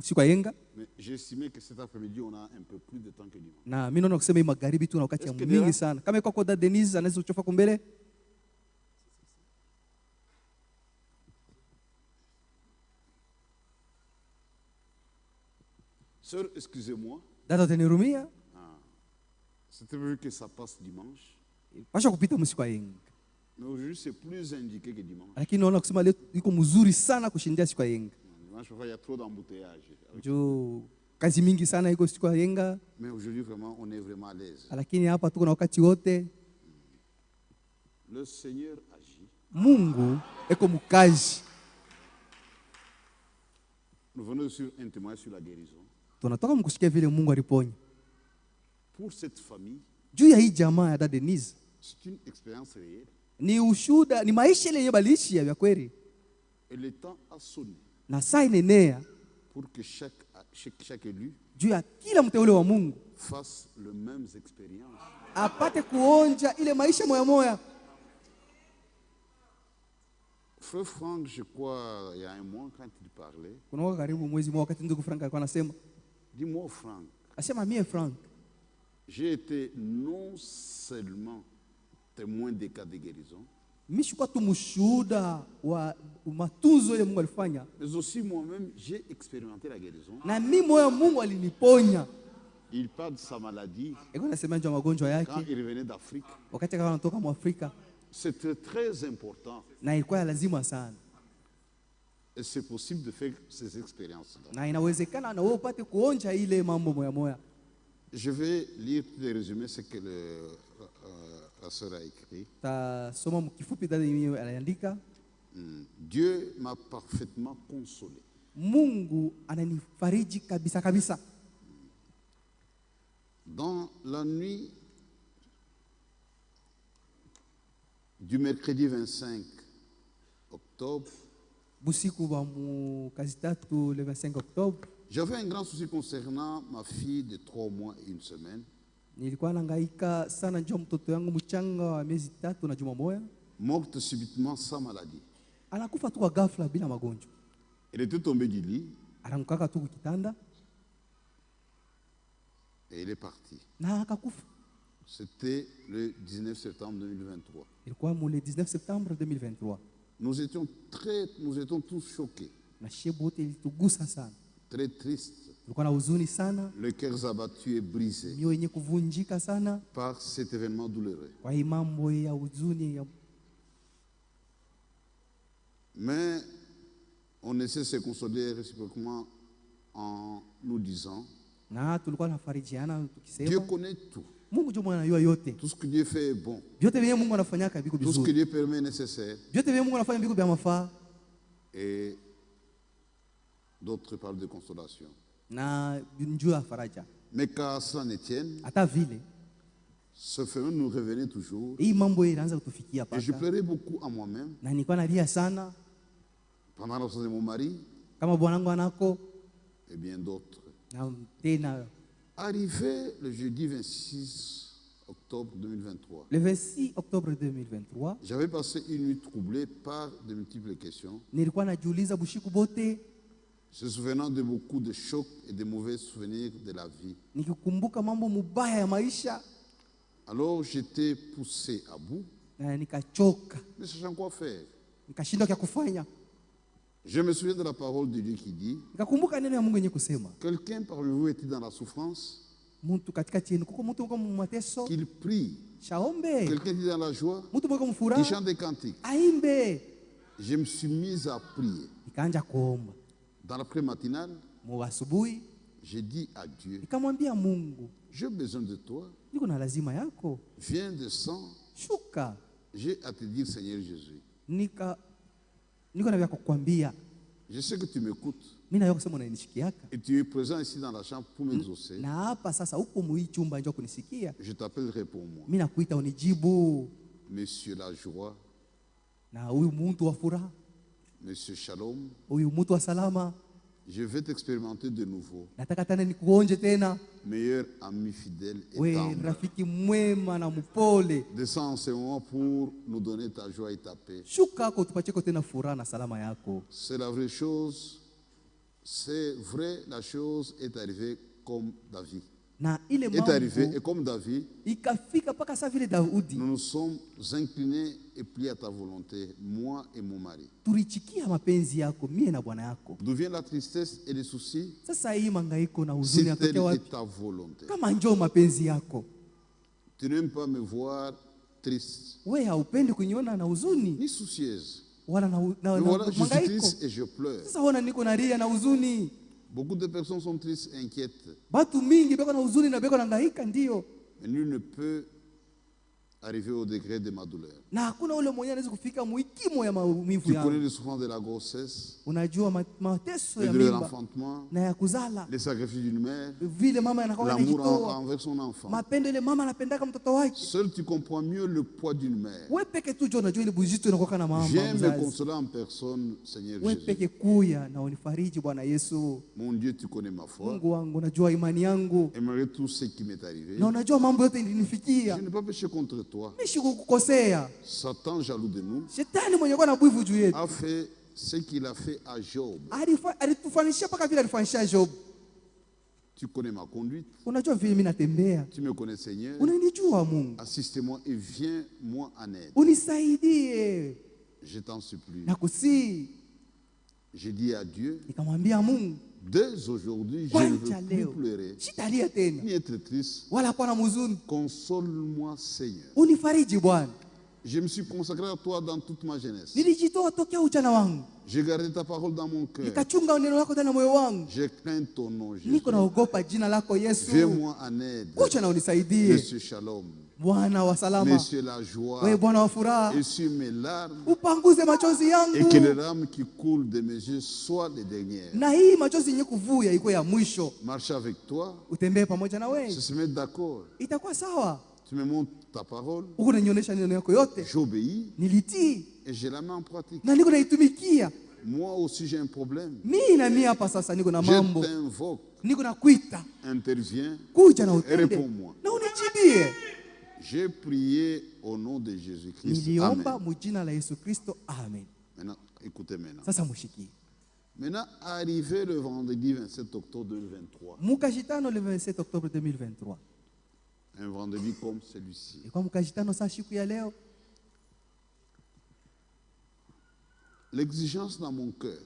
siku ya yenga. Mais j'estimais que cet après-midi, on a un peu plus de temps que dimanche. Na mimi naona kusema hii magharibi tu na wakati ya mingi sana. Kama iko kwa Denise anaweza kuchofa kumbele. Sœur, excusez-moi. Dada utanirumia. C'était prévu que ça passe dimanche. Pasha kupita msiku ya yenga. Mais aujourd'hui, c'est plus indiqué que dimanche. Lakini naona kusema leo iko mzuri sana kushindia siku ya yenga. Dimanche, il y a trop d'embouteillages. Jo kazi mingi sana iko siku ya yenga. Mais aujourd'hui, vraiment, on est vraiment à l'aise. Lakini hapa tuko na wakati wote. Le Seigneur agit. Mungu eko mkazi. Nous venons sur un témoignage sur la guérison. Tunatoka mkusikia vile Mungu aliponya. Pour cette famille, juu ya hii jamaa ya dada Denise, c'est une expérience réelle. Ni ushuda, ni maisha ile yebalishi ya kweli. Et le temps a sonné. Na saa inenea pour que chaque élu juu ya kila mteule wa Mungu fasse les mêmes expériences. Apate kuonja ile maisha moya moya. Frère Franck, je crois, il y a un mois quand il parlait. Kuna karibu mwezi mmoja wakati ndugu Frank alikuwa anasema. Dis-moi Franck. Asema mie Frank. J'ai été non seulement témoin des cas de guérison. Mimi sikuwa tu mshuhuda wa matunzo ile Mungu alifanya. Mais aussi moi-même, j'ai expérimenté la guérison. Na mimi moyo Mungu aliniponya. Il parle de sa maladie. Eko nasema ndio magonjwa yake. Quand il revenait d'Afrique. Wakati akawa anatoka mu Afrika. C'était très important. Na ilikuwa lazima sana. Et c'est possible de faire ces expériences-là. Na inawezekana na wewe upate kuonja ile mambo moya moya. Je vais lire les résumés ce que la sœur a écrit. Dieu m'a parfaitement consolé. Mungu ananifariji kabisa kabisa. Dans la nuit du mercredi 25 octobre, le 25 octobre, j'avais un grand souci concernant ma fille de 3 mois et 1 semaine. Morte subitement sans maladie. Elle était tombée du lit. Et elle est partie. C'était le 19 septembre 2023. Le 19 septembre 2023. Nous étions tous choqués. Très tristes. Le cœur abattu et brisé par cet événement douloureux. Mais on essaie de se consoler réciproquement en nous disant Dieu connaît tout. Tout ce que Dieu fait est bon. Tout ce que Dieu permet est nécessaire. Et d'autres parlent de consolation. Mais qu'à cela ne tienne, ce phénomène nous revenait toujours. Et je pleurais beaucoup à moi-même. Pendant l'absence de mon mari. Et bien d'autres. Arrivé le jeudi 26 octobre 2023. Le 26 octobre 2023. J'avais passé une nuit troublée par de multiples questions. Se souvenant de beaucoup de chocs et de mauvais souvenirs de la vie. Alors j'étais poussé à bout. Mais sachant quoi faire. Je me souviens de la parole de Dieu qui dit quelqu'un parmi vous est dans la souffrance, qu'il prie. Quelqu'un dit dans la joie, qu'il chante des cantiques. Je me suis mis à prier. Dans l'après-matinale, j'ai dit à Dieu, j'ai besoin de toi. Viens, descends. J'ai à te dire, Seigneur Jésus. Je sais que tu m'écoutes. Et tu es présent ici dans la chambre pour m'exaucer. Je t'appellerai pour moi. Monsieur la joie. Monsieur Shalom. Je vais t'expérimenter de nouveau. Meilleur ami fidèle et tendre. Descends en ce moment pour nous donner ta joie et ta paix. C'est la vraie chose. C'est vrai, la chose est arrivée comme David. Est arrivé et comme David, nous nous sommes inclinés et pliés à ta volonté, moi et mon mari. D'où vient la tristesse et les soucis? Si telle est ta volonté. Tu n'aimes pas me voir triste ni soucieuse. Mais voilà, je suis triste et je pleure. Beaucoup de personnes sont tristes et inquiètes. Mais nul ne peut arriver au degré de ma douleur. Tu connais les souffrances de la grossesse, et de l'enfantement, les sacrifices d'une mère, l'amour envers son enfant. Seul tu comprends mieux le poids d'une mère. Viens me consoler en personne, Seigneur Jésus. Mon Dieu, tu connais ma foi. Et malgré tout ce qui m'est arrivé, je n'ai pas péché contre toi. Satan, jaloux de nous, a fait ce qu'il a fait à Job. Tu connais ma conduite. Tu me connais, Seigneur. Assiste-moi et viens-moi en aide. Je t'en supplie. J'ai dit à Dieu, dès aujourd'hui, je ne veux plus pleurer, ni être triste. Console-moi, Seigneur. Je me suis consacré à toi dans toute ma jeunesse. J'ai gardé ta parole dans mon cœur. Je crains ton nom, Jésus. Viens-moi en aide. Monsieur Shalom. Monsieur la joie, essuie mes larmes, et que les larmes qui coulent de mes yeux soient les dernières. Marcher avec toi, c'est se mettre d'accord. Tu me montres ta parole, j'obéis et je la mets en pratique. Moi aussi j'ai un problème. Je t'invoque, interviens et réponds-moi. J'ai prié au nom de Jésus-Christ. Amen. Maintenant, écoutez maintenant. Maintenant, arrivé le vendredi 27 octobre 2023. Un vendredi comme celui-ci. L'exigence dans mon cœur.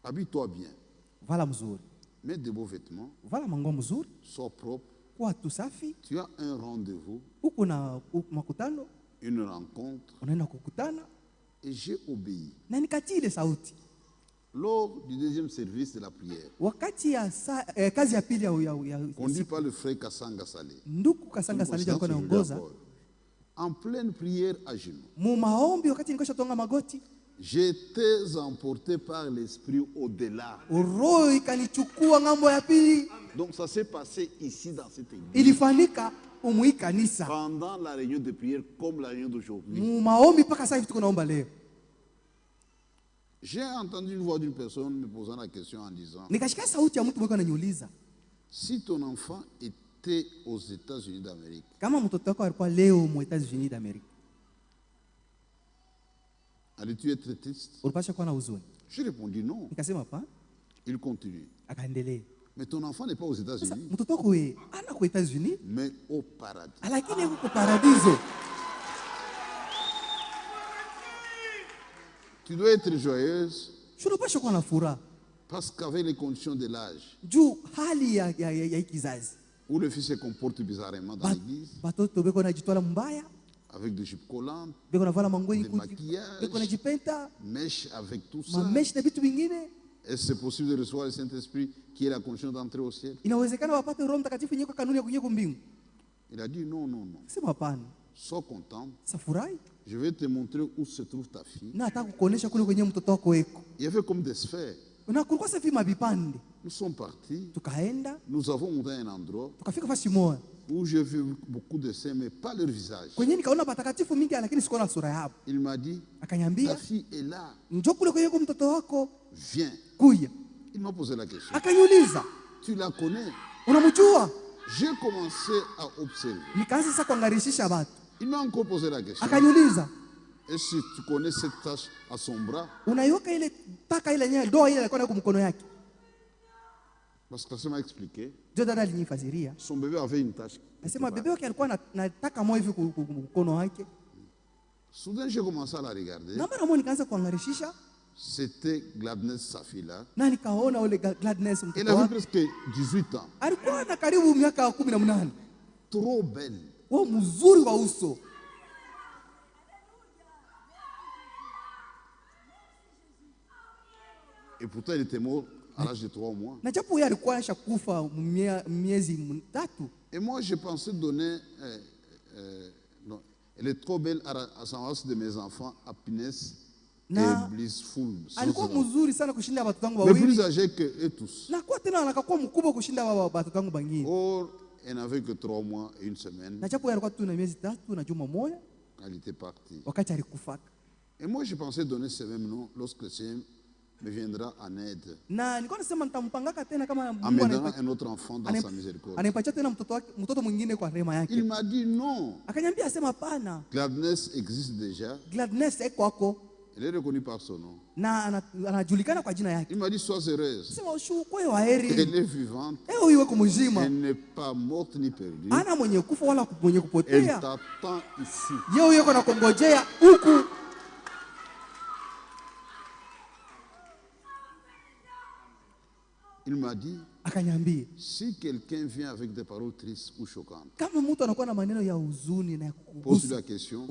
Habille-toi bien. Mets de beaux vêtements. Sois propre. Tu as un rendez-vous, une rencontre, et j'ai obéi. Lors du deuxième service de la prière, conduit par le frère Kassanga Salé, en pleine prière à genoux, j'étais emporté par l'esprit au-delà. Donc ça s'est passé ici dans cette église. Pendant la réunion de prière comme la réunion d'aujourd'hui. J'ai entendu une voix d'une personne me posant la question en disant, si ton enfant était aux États-Unis d'Amérique, allais-tu être triste? J'ai répondu non. Il continue. Mais ton enfant n'est pas aux États-Unis, mais au paradis. Tu dois être joyeuse parce qu'avec les conditions de l'âge, où le fils se comporte bizarrement dans l'église, avec des jupes collantes, des maquillages, mèches avec tout ça, est-ce que c'est possible de recevoir le Saint-Esprit qui est la condition d'entrer au ciel? Il a dit non, non, non. Sois content. Je vais te montrer où se trouve ta fille. Il y avait comme des sphères. Nous sommes partis. Nous avons monté à un endroit où j'ai vu beaucoup de saints, mais pas leur visage. Il m'a dit, ta fille est là. Viens. Il m'a posé la question. Tu la connais? J'ai commencé à observer. Il m'a encore posé la question. Et si tu connais cette tache à son bras? Parce que ça m'a expliqué. Son bébé avait une tache. Soudain, j'ai commencé à la regarder. C'était Gladness, sa fille là. Elle avait presque 18 ans. Trop belle. Et pourtant, elle était morte à l'âge de 3 mois. Et moi, je pensais donner... non, elle est trop belle à sa race de mes enfants, Happiness et Blissful. Mais plus âgée qu'eux tous. Or, elle n'avait que 3 mois et 1 semaine. Elle était partie. Et moi, je pensais donner ce même nom lorsque le Seigneur me viendra en aide. En me donnant un autre enfant dans sa miséricorde. Il m'a dit non. Gladness existe déjà. Elle est reconnue par son nom. Il m'a dit sois heureuse. Elle est vivante. Elle n'est pas morte ni perdue. Elle t'attend ici. Il m'a dit, si quelqu'un vient avec des paroles tristes ou choquantes, pose-lui la question,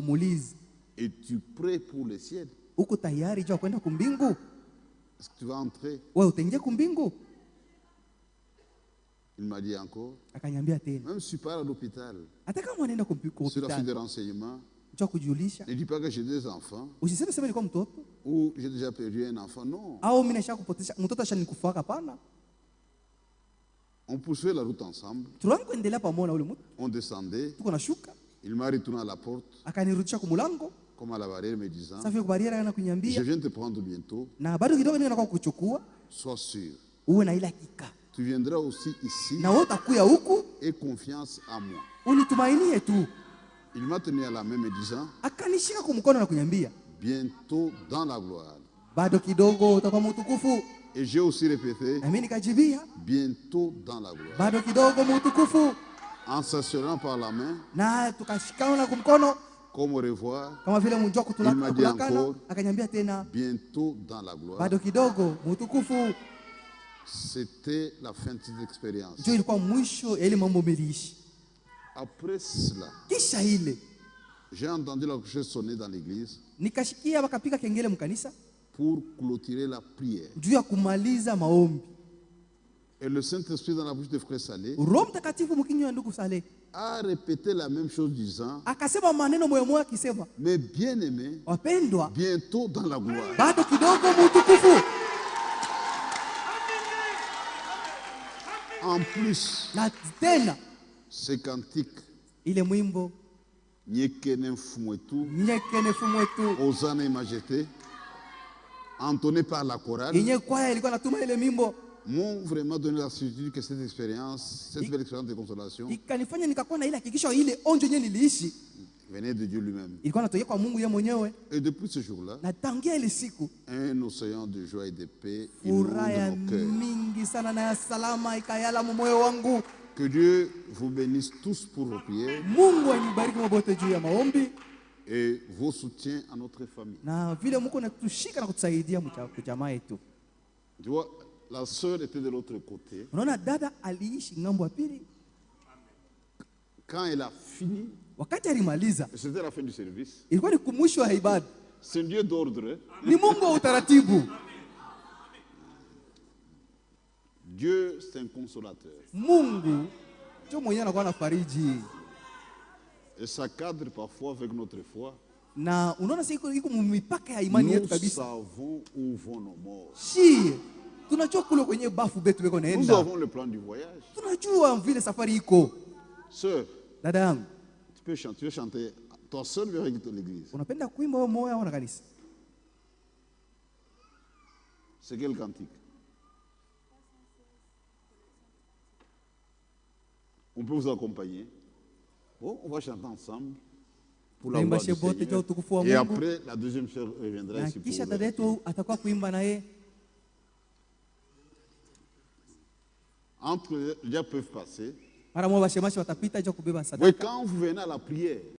es-tu prêt pour le ciel? Est-ce que tu vas entrer? Il m'a dit encore, même si je suis pas à l'hôpital, sur la suite de renseignements, ne dis pas que j'ai des enfants ou j'ai déjà perdu un enfant. Non. On poursuivait la route ensemble. On descendait. Il m'a retourné à la porte, comme à la barrière, me disant, je viens te prendre bientôt. Sois sûr. Tu viendras aussi ici et confiance en moi. Il m'a tenu à la main me disant, bientôt dans la gloire. Et j'ai aussi répété, bientôt dans la gloire. En s'assurant par la main, comme au revoir, il m'a dit encore, bientôt dans la gloire. C'était la fin de cette expérience. Après cela, j'ai entendu la cloche sonner dans l'église pour clôturer la prière. Et le Saint-Esprit dans la bouche de frère Salé a répété la même chose disant, mais bien aimé, bientôt dans la gloire. En plus, ce cantique, Nyekene Fumwetu, Hosanna et Majesté, entonné par la chorale, m'ont vraiment donné la certitude que cette expérience, cette belle expérience de consolation, venait de Dieu lui-même. Et depuis ce jour-là, un océan de joie et de paix inonde nos cœurs. Que Dieu vous bénisse tous pour vos prières et vos soutiens à notre famille. Tu vois, la sœur était de l'autre côté. Quand elle a fini, c'était la fin du service. C'est Dieu d'ordre. Dieu, c'est un consolateur. Et ça cadre parfois avec notre foi. Nous savons où vont nos morts. Nous avons le plan du voyage. Sœur, tu veux chanter toi seul avec l'église. C'est quel cantique? On peut vous accompagner. Bon, on va chanter ensemble. pour la gloire du Seigneur. Et après, la deuxième sœur reviendra ici pour entre les gens peuvent passer. Oui, quand vous venez à la prière,